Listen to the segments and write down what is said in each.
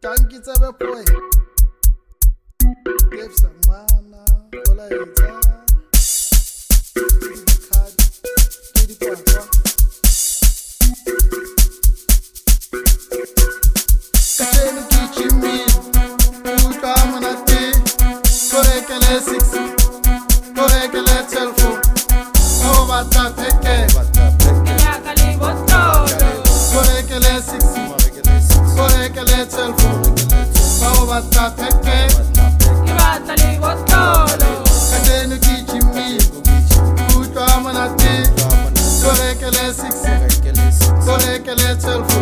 Tanki tsebe boy. Give some mana, kola ita. Card, kidi kwa. Kacheni kichimi, uta manati. Korekele 6, korekele 12. Oh, bata peke. Yakali botolo. Korekele 6, korekele 12. Oh, bata peke. Ibatali botolo. Kacheni kichimi, uta manati. Korekele 6, korekele 12.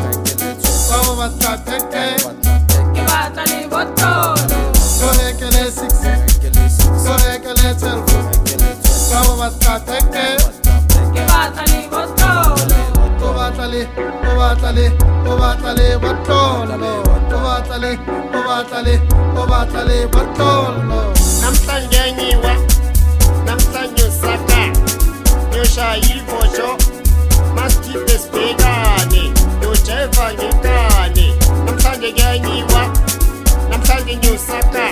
Oh, bata peke. Ibatali botolo. Korekele 6, korekele 12. Oh, bata peke. Ibatali botolo. Obatale, obatale, obatale, batolo. Obatale, obatale, obatale, batolo. Namhlanje nyiwa, namhlanje saka, nyoshaya ivojo, masikhiphe sibhekane, nyojeva ngekane. Namhlanje ngiyanyiwa, namhlanje nyosaka,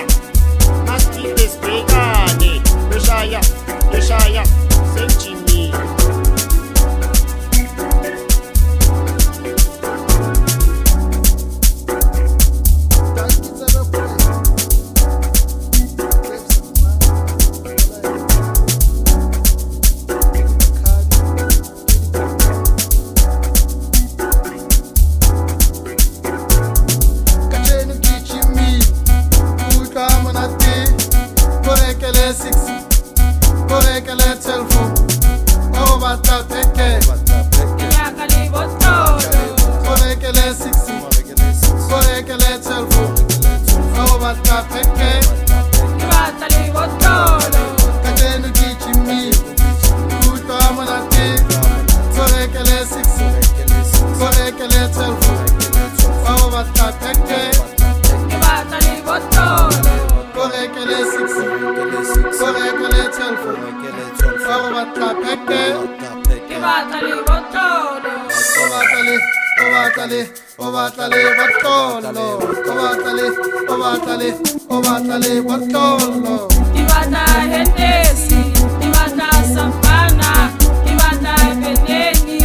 masikhiphe sibhekane, nyoshaya, senjini. Tanki tsebe boy. Give some mana, Kacheni kichimi, uta manati. Korekele 6, korekele 12. Oh, bata peke. Yakali botolo. Korekele 6, korekele 12. Oh, bata peke. Ibatali botolo. Kacheni kichimi, uta manati. Korekele 6, korekele 12. Oh, bata peke. Ibatali botolo. Korekele 6, korekele 12. Oh, bata peke. Ibatali botolo. Obatale, obatale, obatale, batolo. Obatale, obatale, obatale, batolo. Ibata Hennessy, Ibata Savana, Ibata Beneni,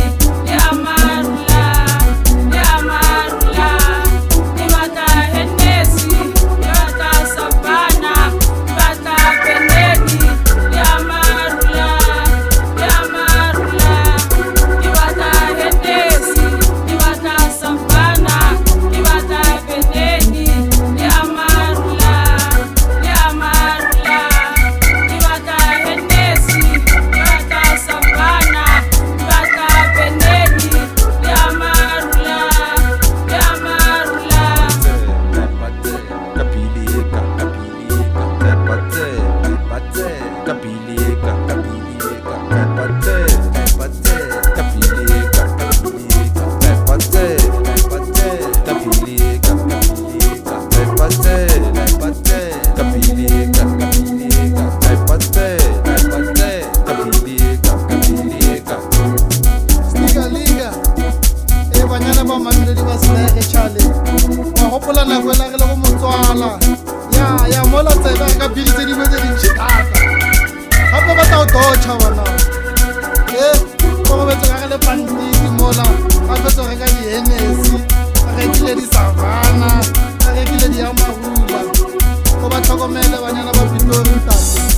Yamarula, Ibata Hennessy, Ibata Savana, Ibata Beneni, Yamarula, Ibata Hennessy, Ibata Savana, Ibata Beneni, Yamarula, Ibata Hennessy, Ibata Savana, Ibata Beneni, Yamarula. Liga, liga. Banyana ba mamedi ba senege chale. Wa gopola nako ela ge le go motswala. Ya mola tsebe ka bili tse dingwe tse dintšhi thata. Gape ba tla go dotšha bana. Go betse ka ge le pantiti mola. Ga fetsa go reka di-Hennessy, ga rekile di-Savana, ga rekile di-Amarula. Go ba tlhokomele banyana ba Pitori ntate.